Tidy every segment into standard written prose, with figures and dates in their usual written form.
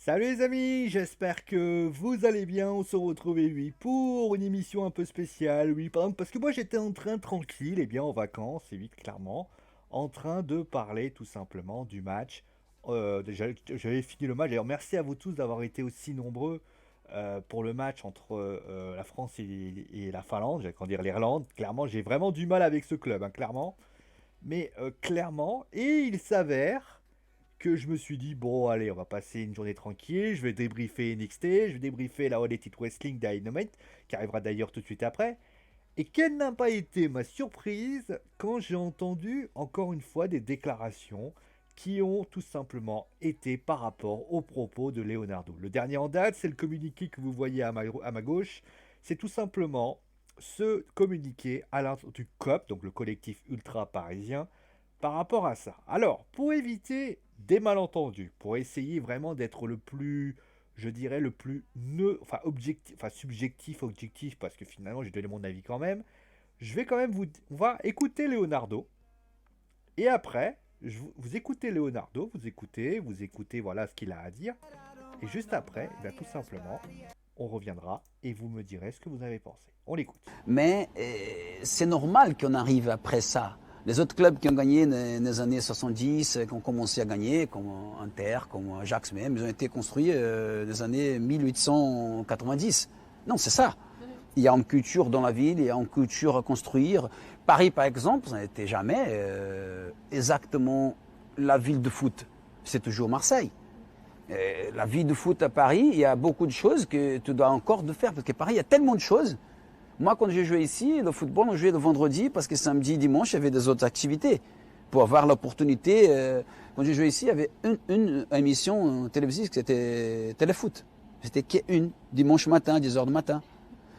Salut les amis, j'espère que vous allez bien. On se retrouve oui pour une émission un peu spéciale, oui, parce que moi j'étais en train tranquille, et bien en vacances, et oui clairement, en train de parler tout simplement du match. Déjà j'avais fini le match. D'ailleurs merci à vous tous d'avoir été aussi nombreux pour le match entre la France et la Finlande, j'allais dire l'Irlande. Clairement j'ai vraiment du mal avec ce club, hein, clairement. Mais clairement, et il s'avère que je me suis dit, bon, allez, on va passer une journée tranquille, je vais débriefer NXT, je vais débriefer la All Elite Wrestling Dynamite, qui arrivera d'ailleurs tout de suite après. Et quelle n'a pas été ma surprise quand j'ai entendu encore une fois des déclarations qui ont tout simplement été par rapport aux propos de Leonardo. Le dernier en date, c'est le communiqué que vous voyez à ma gauche. C'est tout simplement ce communiqué à l'intérieur du COP, donc le collectif ultra parisien, par rapport à ça. Alors, pour éviter des malentendus, pour essayer vraiment d'être le plus, je dirais, le plus enfin, objectif, enfin subjectif, objectif, parce que finalement j'ai donné mon avis quand même, je vais quand même on va écouter Leonardo, et après, vous écoutez Leonardo, vous écoutez, voilà ce qu'il a à dire, et juste après, eh bien, tout simplement, on reviendra, et vous me direz ce que vous avez pensé. On l'écoute. Mais c'est normal qu'on arrive après ça. Les autres clubs qui ont gagné dans les années 70, qui ont commencé à gagner, comme Inter, comme Ajax même, ils ont été construits dans les années 1890. Non, c'est ça. Il y a une culture dans la ville, il y a une culture à construire. Paris, par exemple, ça n'était jamais exactement la ville de foot. C'est toujours Marseille. La ville de foot à Paris, il y a beaucoup de choses que tu dois encore de faire, parce que Paris, il y a tellement de choses. Moi, quand j'ai joué ici, le football, on jouait le vendredi parce que samedi, dimanche, il y avait des autres activités. Pour avoir l'opportunité, quand j'ai joué ici, il y avait une émission télévisuelle qui était téléfoot. C'était qu'une, dimanche matin, 10h du matin.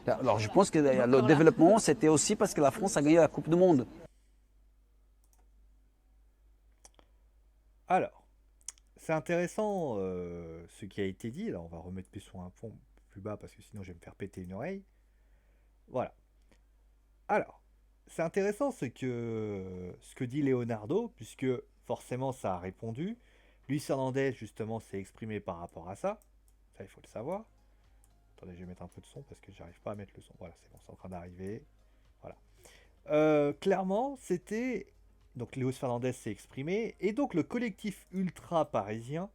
Alors je pense que le développement, c'était aussi parce que la France a gagné la Coupe du Monde. Alors, c'est intéressant ce qui a été dit. Là, on va remettre plus sur un fond plus bas parce que sinon je vais me faire péter une oreille. Voilà. Alors, c'est intéressant ce que dit Leonardo, puisque forcément ça a répondu. Luis Hernandez, justement, s'est exprimé par rapport à ça. Ça, il faut le savoir. Attendez, je vais mettre un peu de son parce que j'arrive pas à mettre le son. Voilà, c'est bon, c'est en train d'arriver. Voilà. Clairement, c'était. Donc, Léo Fernandez s'est exprimé. Et donc, le collectif ultra parisien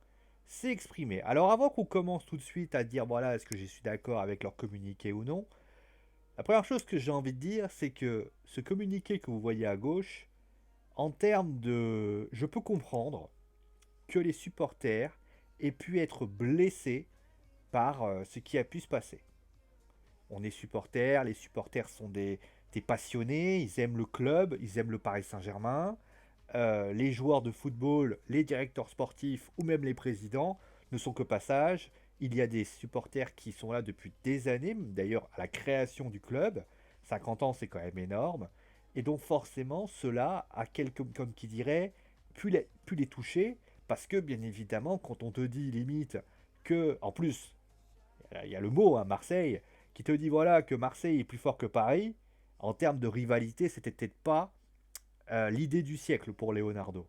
s'est exprimé. Alors, avant qu'on commence tout de suite à dire, voilà, est-ce que je suis d'accord avec leur communiqué ou non, la première chose que j'ai envie de dire, c'est que ce communiqué que vous voyez à gauche, en termes de... Je peux comprendre que les supporters aient pu être blessés par ce qui a pu se passer. On est supporters, les supporters sont des passionnés, ils aiment le club, ils aiment le Paris Saint-Germain. Les joueurs de football, les directeurs sportifs ou même les présidents ne sont que passage. Il y a des supporters qui sont là depuis des années, d'ailleurs à la création du club. 50 ans, c'est quand même énorme. Et donc forcément, cela a comme qui dirait, pu les toucher, parce que bien évidemment, quand on te dit limite que, en plus, il y a le mot, hein, Marseille, qui te dit voilà que Marseille est plus fort que Paris, en termes de rivalité, c'était peut-être pas l'idée du siècle pour Leonardo.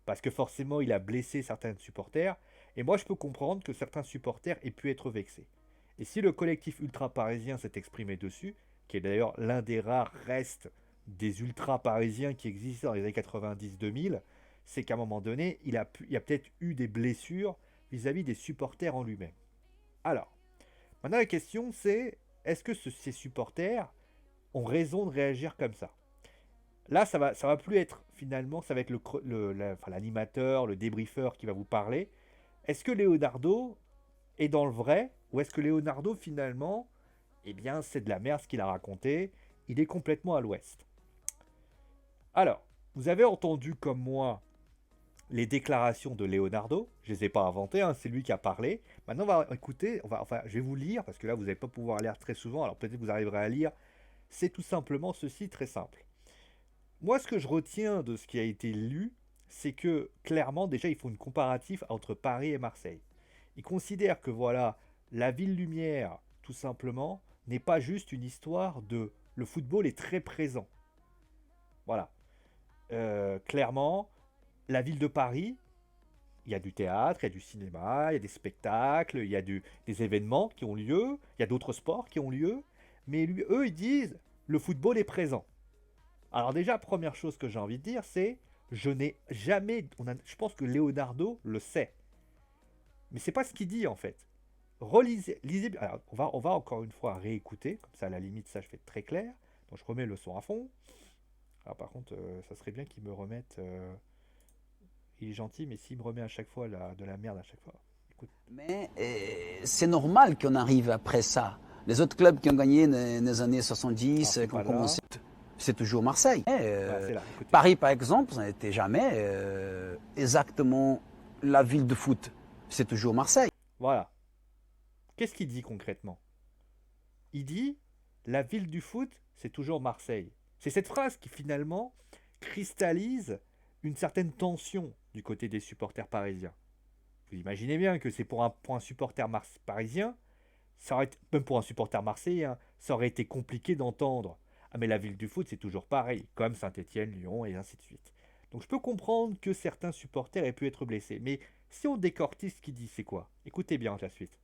Parce que forcément, il a blessé certains supporters. Et moi, je peux comprendre que certains supporters aient pu être vexés. Et si le collectif ultra parisien s'est exprimé dessus, qui est d'ailleurs l'un des rares restes des ultra parisiens qui existaient dans les années 90-2000, c'est qu'à un moment donné, il y a peut-être eu des blessures vis-à-vis des supporters en lui-même. Alors, maintenant la question c'est, est-ce que ces supporters ont raison de réagir comme ça? Là, ça va plus être finalement, ça va être l'animateur, le débriefeur qui va vous parler. Est-ce que Leonardo est dans le vrai ou est-ce que Leonardo finalement, eh bien, c'est de la merde ce qu'il a raconté. Il est complètement à l'ouest. Alors, vous avez entendu comme moi les déclarations de Leonardo. Je les ai pas inventées, hein, c'est lui qui a parlé. Maintenant, on va écouter, enfin, je vais vous lire parce que là, vous n'allez pas pouvoir lire très souvent. Alors peut-être que vous arriverez à lire. C'est tout simplement ceci, très simple. Moi, ce que je retiens de ce qui a été lu, c'est que clairement, déjà, il faut une comparatif entre Paris et Marseille. Il considère que voilà, la ville lumière, tout simplement, n'est pas juste une histoire de le football est très présent. Voilà. Clairement, la ville de Paris, Il y a du théâtre, il y a du cinéma, il y a des spectacles, il y a des événements qui ont lieu, il y a d'autres sports qui ont lieu. Mais eux, ils disent, le football est présent. Alors déjà, première chose que j'ai envie de dire, c'est, je n'ai jamais... je pense que Leonardo le sait. Mais c'est pas ce qu'il dit en fait. Relisez, lisez, alors, on va encore une fois réécouter, comme ça à la limite ça je fais très clair. Donc je remets le son à fond. Alors par contre, ça serait bien qu'il me remette... il est gentil, mais s'il me remet à chaque fois de la merde à chaque fois. Écoute. Mais c'est normal qu'on arrive après ça. Les autres clubs qui ont gagné dans les années Alors 70, c'est qui ont pas là. commencé, c'est toujours Marseille. Voilà, c'est là, écoutez. Paris, par exemple, ça n'était jamais exactement la ville de foot. C'est toujours Marseille. Voilà. Qu'est-ce qu'il dit concrètement? Il dit, la ville du foot, c'est toujours Marseille. C'est cette phrase qui finalement cristallise une certaine tension du côté des supporters parisiens. Vous imaginez bien que c'est pour un supporter parisien, ça aurait été, même pour un supporter marseillais, hein, ça aurait été compliqué d'entendre. Ah mais la ville du foot c'est toujours pareil, comme Saint-Étienne, Lyon et ainsi de suite. Donc je peux comprendre que certains supporters aient pu être blessés, mais si on décortique ce qu'il dit, c'est quoi? Écoutez bien la suite.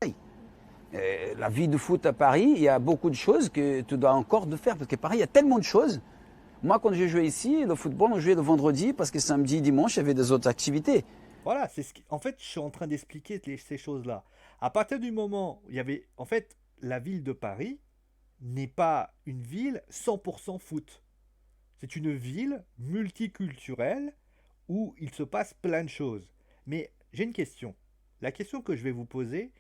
La vie de foot à Paris, il y a beaucoup de choses que tu dois encore de faire. Parce que Paris, il y a tellement de choses. Moi, quand j'ai joué ici, le football, on jouait le vendredi parce que samedi, dimanche, il y avait des autres activités. Voilà, en fait, je suis en train d'expliquer ces choses-là. À partir du moment où il y avait, en fait, la ville de Paris n'est pas une ville 100% foot. C'est une ville multiculturelle où il se passe plein de choses. Mais j'ai une question. La question que je vais vous poser,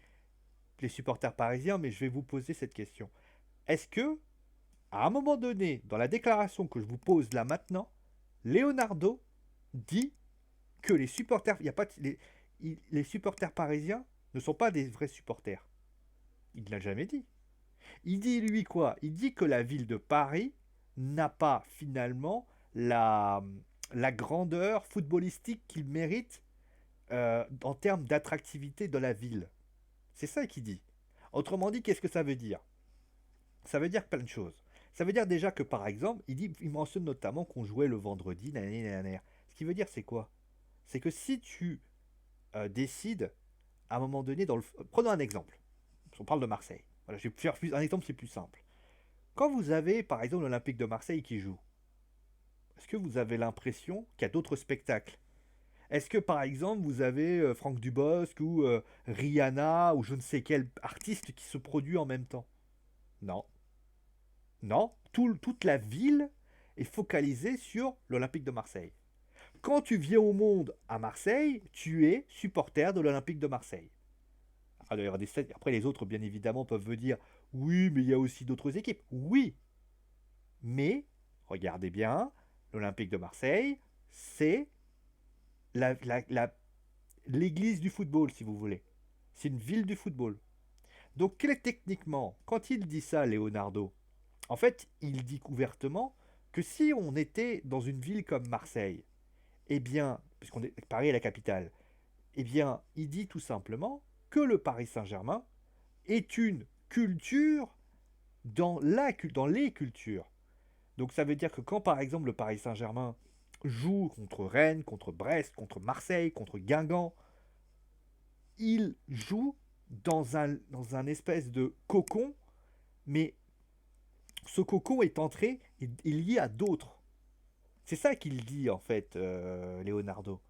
les supporters parisiens, mais je vais vous poser cette question. Est-ce que, à un moment donné, dans la déclaration que je vous pose là maintenant, Leonardo dit que les supporters, il y a pas les supporters parisiens ne sont pas des vrais supporters. Il ne l'a jamais dit. Il dit lui quoi? Il dit que la ville de Paris n'a pas finalement la grandeur footballistique qu'il mérite en termes d'attractivité de la ville. C'est ça qu'il dit. Autrement dit, qu'est-ce que ça veut dire? Ça veut dire plein de choses. Ça veut dire déjà que par exemple, il mentionne notamment qu'on jouait le vendredi, nanana. Ce qui veut dire c'est quoi? C'est que si tu décides à un moment donné prenons un exemple. On parle de Marseille. Voilà, je vais faire un exemple, c'est plus simple. Quand vous avez par exemple l'Olympique de Marseille qui joue, est-ce que vous avez l'impression qu'il y a d'autres spectacles? Est-ce que par exemple vous avez Franck Dubosc ou Rihanna ou je ne sais quel artiste qui se produit en même temps? Non. Non. Toute la ville est focalisée sur l'Olympique de Marseille. Quand tu viens au monde à Marseille, tu es supporter de l'Olympique de Marseille. Après, les autres, bien évidemment, peuvent me dire oui, mais il y a aussi d'autres équipes. Oui, mais regardez bien, l'Olympique de Marseille, c'est l'église du football, si vous voulez. C'est une ville du football. Donc, techniquement, quand il dit ça, Leonardo, en fait, il dit ouvertement que si on était dans une ville comme Marseille, eh bien, puisqu'on est Paris est la capitale, eh bien, il dit tout simplement que le Paris Saint-Germain est une culture dans les cultures. Donc ça veut dire que quand par exemple le Paris Saint-Germain joue contre Rennes, contre Brest, contre Marseille, contre Guingamp, il joue dans un espèce de cocon, mais ce cocon est lié à d'autres. C'est ça qu'il dit en fait, Leonardo.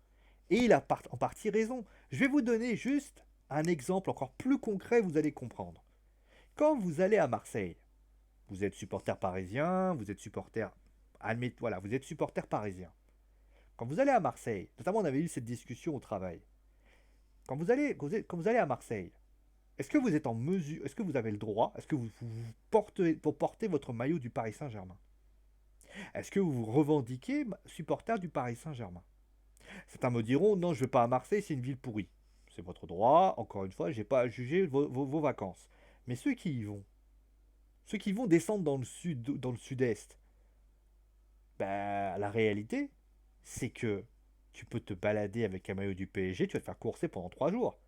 Et il a en partie raison. Je vais vous donner juste un exemple encore plus concret, vous allez comprendre. Quand vous allez à Marseille, vous êtes supporter parisien, vous êtes supporter, voilà, vous êtes supporter parisien. Quand vous allez à Marseille, notamment on avait eu cette discussion au travail. Quand vous allez à Marseille, est-ce que vous êtes en mesure, est-ce que vous avez le droit, est-ce que vous portez votre maillot du Paris Saint-Germain? Est-ce que vous vous revendiquez supporter du Paris Saint-Germain? Certains me diront non, je ne vais pas à Marseille, c'est une ville pourrie. C'est votre droit, encore une fois, je n'ai pas à juger vos vacances. Mais ceux qui vont descendre dans le sud, dans le sud-est, bah, la réalité, c'est que tu peux te balader avec un maillot du PSG, tu vas te faire courser pendant 3 jours.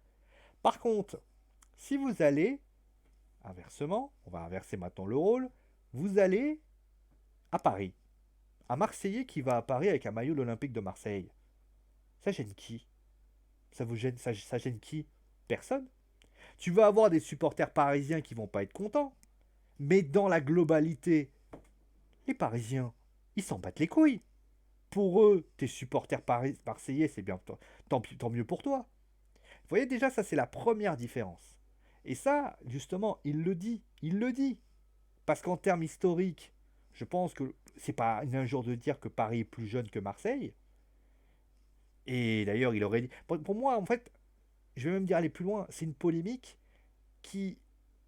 Par contre, si vous allez, inversement, on va inverser maintenant le rôle, vous allez à Paris. Un Marseillais qui va à Paris avec un maillot de l'Olympique de Marseille. Ça gêne qui? Ça vous gêne, ça gêne qui? Personne. Tu vas avoir des supporters parisiens qui vont pas être contents. Mais dans la globalité, les Parisiens, ils s'en battent les couilles. Pour eux, tes supporters marseillais, c'est bien, tant mieux pour toi. Vous voyez déjà, ça c'est la première différence. Et ça, justement, il le dit. Il le dit. Parce qu'en termes historiques, je pense que c'est pas une injure de dire que Paris est plus jeune que Marseille. Et d'ailleurs, il aurait dit. Pour moi, en fait, je vais même dire aller plus loin. C'est une polémique qui,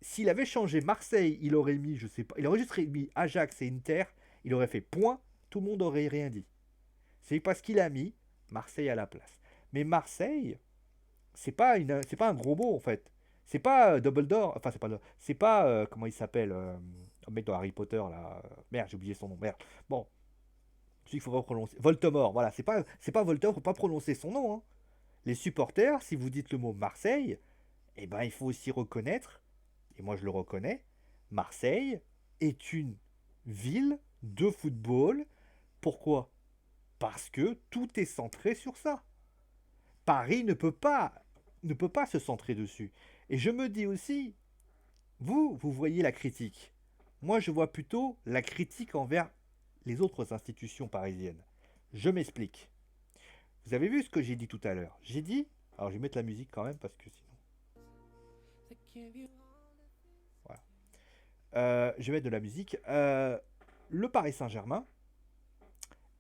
s'il avait changé Marseille, il aurait mis, je sais pas, il aurait juste mis Ajax et Inter, il aurait fait point, tout le monde aurait rien dit. C'est parce qu'il a mis Marseille à la place. Mais Marseille, c'est pas un gros mot en fait. C'est pas Dumbledore, enfin c'est pas comment il s'appelle, le mec dans Harry Potter là. Merde, j'ai oublié son nom. Merde. Bon, celui qu'il faut pas prononcer. Voldemort, voilà, c'est pas Voldemort, faut pas prononcer son nom. Hein. Les supporters, si vous dites le mot Marseille, eh ben il faut aussi reconnaître, et moi je le reconnais, Marseille est une ville de football. Pourquoi? Parce que tout est centré sur ça. Paris ne peut pas se centrer dessus. Et je me dis aussi, vous voyez la critique. Moi, je vois plutôt la critique envers les autres institutions parisiennes. Je m'explique. Vous avez vu ce que j'ai dit tout à l'heure? J'ai dit, alors je vais mettre la musique quand même parce que sinon, voilà. Je vais mettre de la musique. Le Paris Saint-Germain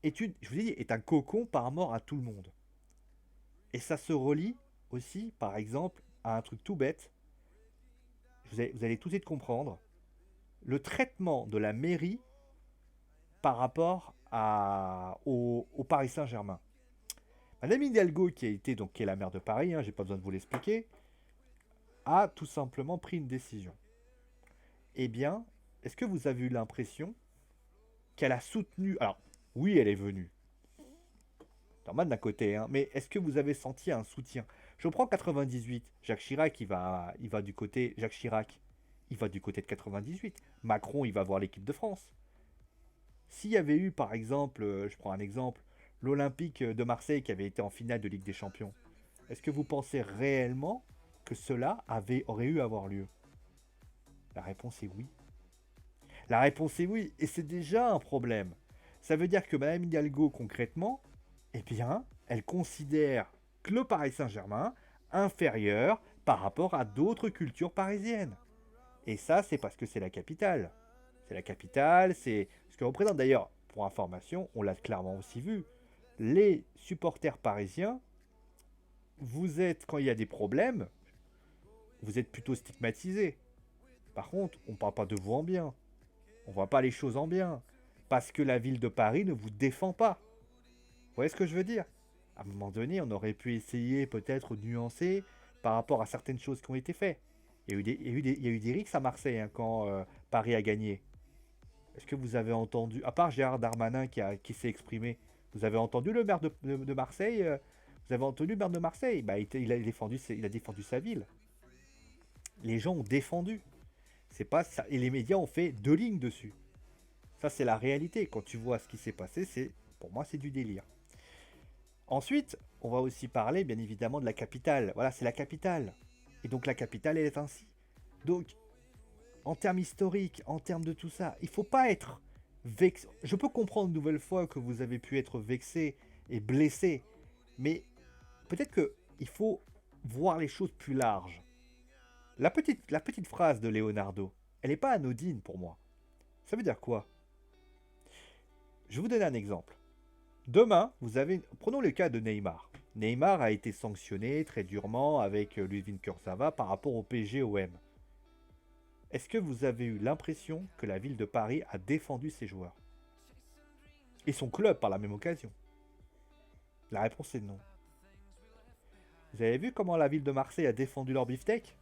je vous ai dit, est un cocon par rapport à tout le monde. Et ça se relie aussi, par exemple, à un truc tout bête. Vous allez tout de suite comprendre. Le traitement de la mairie par rapport au Paris Saint-Germain. Madame Hidalgo, qui est la maire de Paris, j'ai pas besoin de vous l'expliquer, a tout simplement pris une décision. Eh bien, est-ce que vous avez eu l'impression qu'elle a soutenu... Alors, oui, elle est venue. Normal d'un côté, mais est-ce que vous avez senti un soutien? Je prends 98. Jacques Chirac, il va du côté... Jacques Chirac, il va du côté de 98. Macron, il va voir l'équipe de France. S'il y avait eu, par exemple, je prends un exemple, l'Olympique de Marseille qui avait été en finale de Ligue des Champions, est-ce que vous pensez réellement que cela aurait eu à avoir lieu? La réponse est oui. La réponse est oui, et c'est déjà un problème. Ça veut dire que Madame Hidalgo, concrètement, eh bien, elle considère que le Paris Saint-Germain inférieur par rapport à d'autres cultures parisiennes. Et ça, c'est parce que c'est la capitale. C'est la capitale, c'est ce que représente d'ailleurs, pour information, on l'a clairement aussi vu, les supporters parisiens, vous êtes, quand il y a des problèmes, vous êtes plutôt stigmatisés. Par contre, on ne parle pas de vous en bien. On ne voit pas les choses en bien. Parce que la ville de Paris ne vous défend pas. Vous voyez ce que je veux dire? À un moment donné, on aurait pu essayer peut-être de nuancer par rapport à certaines choses qui ont été faites. Il y a eu des rixes à Marseille quand Paris a gagné. Est-ce que vous avez entendu, à part Gérard Darmanin qui s'est exprimé, vous avez entendu le maire de Marseille Vous avez entendu le maire de Marseille il a défendu sa ville. Les gens ont défendu. C'est pas ça. Et les médias ont fait 2 lignes dessus. Ça, c'est la réalité. Quand tu vois ce qui s'est passé, pour moi, c'est du délire. Ensuite, on va aussi parler, bien évidemment, de la capitale. Voilà, c'est la capitale. Et donc, la capitale, elle est ainsi. Donc, en termes historiques, en termes de tout ça, il faut pas être vexé. Je peux comprendre une nouvelle fois que vous avez pu être vexé et blessé, mais peut-être qu'il faut voir les choses plus larges. La petite phrase de Leonardo, elle n'est pas anodine pour moi. Ça veut dire quoi? Je vais vous donner un exemple. Demain, prenons le cas de Neymar. Neymar a été sanctionné très durement avec Ludwig Kurzawa par rapport au PSG-OM. Est-ce que vous avez eu l'impression que la ville de Paris a défendu ses joueurs? Et son club par la même occasion? La réponse est non. Vous avez vu comment la ville de Marseille a défendu leur beefsteak?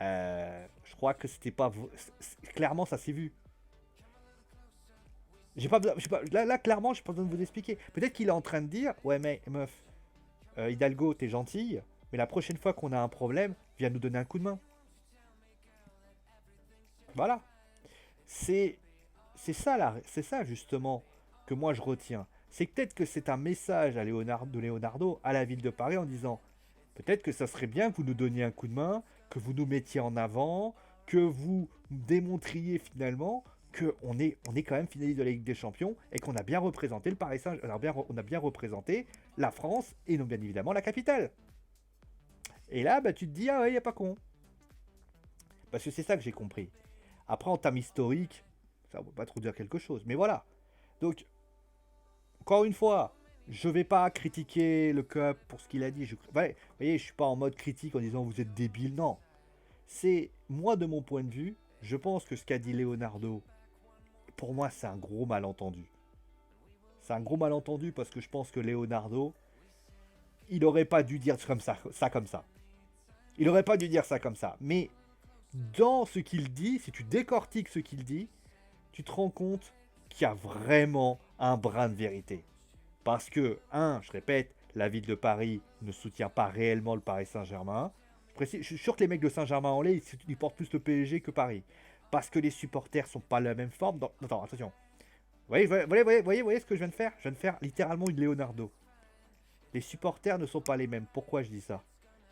Je crois que c'était pas... Clairement, ça s'est vu. Là, clairement, j'ai pas besoin de vous expliquer. Peut-être qu'il est en train de dire, ouais, mais meuf, Hidalgo, t'es gentille, mais la prochaine fois qu'on a un problème, viens nous donner un coup de main. Voilà. C'est ça justement que moi je retiens. c'est peut-être que c'est un message à de Leonardo à la ville de Paris en disant peut-être que ça serait bien que vous nous donniez un coup de main, que vous nous mettiez en avant, que vous démontriez finalement on est quand même finaliste de la Ligue des Champions et qu'on a bien représenté le Paris Saint-Germain, on a bien représenté la France et non bien évidemment la capitale. Et là, bah, tu te dis, ah ouais, il n'y a pas con. Parce que c'est ça que j'ai compris. Après, en termes historiques, ça ne veut pas trop dire quelque chose. Mais voilà. Donc, encore une fois, je ne vais pas critiquer le Cup pour ce qu'il a dit. Ouais, vous voyez, je ne suis pas en mode critique en disant vous êtes débile. Non. C'est, moi, de mon point de vue, je pense que ce qu'a dit Leonardo, pour moi, c'est un gros malentendu. C'est un gros malentendu parce que je pense que Leonardo, il n'aurait pas dû dire ça comme ça. Il n'aurait pas dû dire ça comme ça. Mais dans ce qu'il dit, si tu décortiques ce qu'il dit, tu te rends compte qu'il y a vraiment un brin de vérité. Parce que, je répète, la ville de Paris ne soutient pas réellement le Paris Saint-Germain. Je suis sûr que les mecs de Saint-Germain-en-Laye, ils portent plus le PSG que Paris. Parce que les supporters sont pas de la même forme. Attends, attention. Vous voyez ce que je viens de faire? Je viens de faire littéralement une Leonardo. Les supporters ne sont pas les mêmes. Pourquoi je dis ça?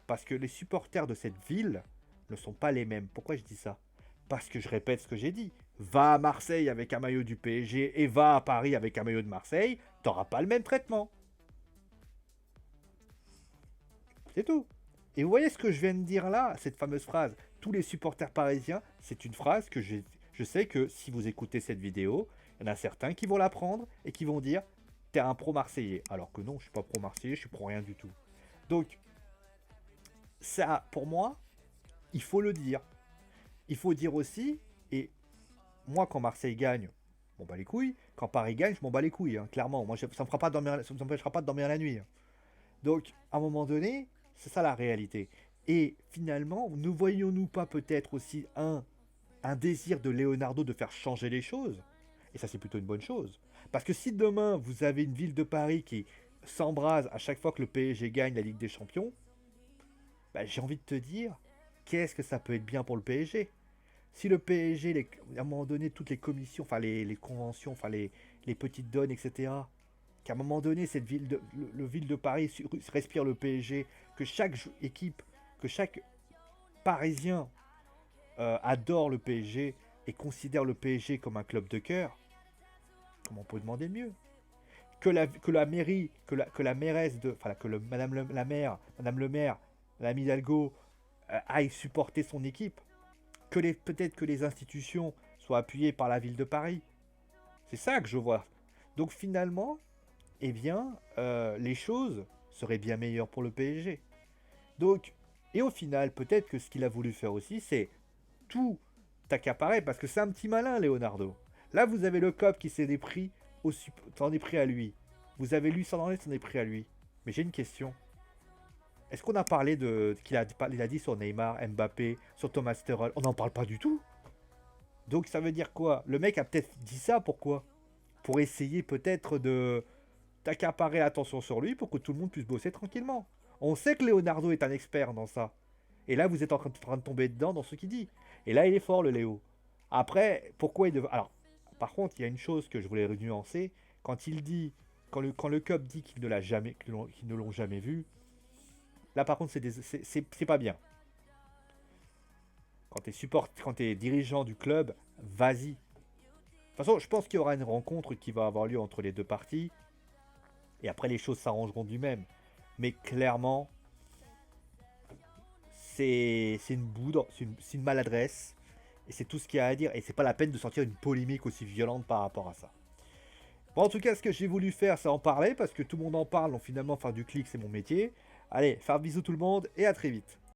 Parce que les supporters de cette ville ne sont pas les mêmes. Pourquoi je dis ça? Parce que je répète ce que j'ai dit. Va à Marseille avec un maillot du PSG et va à Paris avec un maillot de Marseille, t'auras pas le même traitement. C'est tout. Et vous voyez ce que je viens de dire là, cette fameuse phrase, tous les supporters parisiens, c'est une phrase que je sais que si vous écoutez cette vidéo, il y en a certains qui vont la prendre et qui vont dire t'es un pro-marseillais. Alors que non, je suis pas pro-marseillais, je suis pro rien du tout. Donc, ça, pour moi, il faut le dire. Il faut dire aussi, et moi, quand Marseille gagne, je m'en bats les couilles. Quand Paris gagne, je m'en bats les couilles, hein, clairement. Moi, ça ne m'empêchera pas de dormir la nuit. Hein. Donc, à un moment donné, c'est ça la réalité. Et finalement, ne voyons-nous pas peut-être aussi un désir de Leonardo de faire changer les choses? Et ça, c'est plutôt une bonne chose. Parce que si demain, vous avez une ville de Paris qui s'embrase à chaque fois que le PSG gagne la Ligue des Champions, bah, j'ai envie de te dire, qu'est-ce que ça peut être bien pour le PSG? Si le PSG, à un moment donné, toutes les commissions, enfin les conventions, enfin les petites donnes, etc., qu'à un moment donné, cette ville le ville de Paris respire le PSG, que chaque équipe, que chaque Parisien adore le PSG et considère le PSG comme un club de cœur, comment on peut demander mieux? Que la mairie, que la mairesse de, enfin que la maire, Madame le maire, Madame Hidalgo, aille supporter son équipe, peut-être que les institutions soient appuyées par la ville de Paris. C'est ça que je vois. Donc finalement, eh bien, les choses seraient bien meilleures pour le PSG. Donc, et au final, peut-être que ce qu'il a voulu faire aussi, c'est tout accaparer, parce que c'est un petit malin, Leonardo. Là, vous avez le COP qui s'est pris, s'en est pris à lui. Vous avez lui s'en est pris à lui. Mais j'ai une question. Est-ce qu'on a parlé qu'il a dit sur Neymar, Mbappé, sur Thomas Tuchel? On n'en parle pas du tout. Donc ça veut dire quoi? Le mec a peut-être dit ça, pourquoi? Pour essayer peut-être de d'accaparer l'attention sur lui pour que tout le monde puisse bosser tranquillement. On sait que Leonardo est un expert dans ça. Et là, vous êtes en train de tomber dedans dans ce qu'il dit. Et là, il est fort, le Léo. Après, pourquoi il devait... Alors, par contre, il y a une chose que je voulais nuancer. Quand il dit... Quand le Cup dit qu'ils ne l'ont jamais vu, là, par contre, c'est pas bien. Quand t'es dirigeant du club, vas-y. De toute façon, je pense qu'il y aura une rencontre qui va avoir lieu entre les deux parties. Et après, les choses s'arrangeront du même. Mais clairement, c'est une boudre, c'est une maladresse. Et c'est tout ce qu'il y a à dire. Et c'est pas la peine de sortir une polémique aussi violente par rapport à ça. Bon, en tout cas, ce que j'ai voulu faire, c'est en parler. Parce que tout le monde en parle. Donc finalement, faire du clic, c'est mon métier. Allez, faire bisous tout le monde. Et à très vite.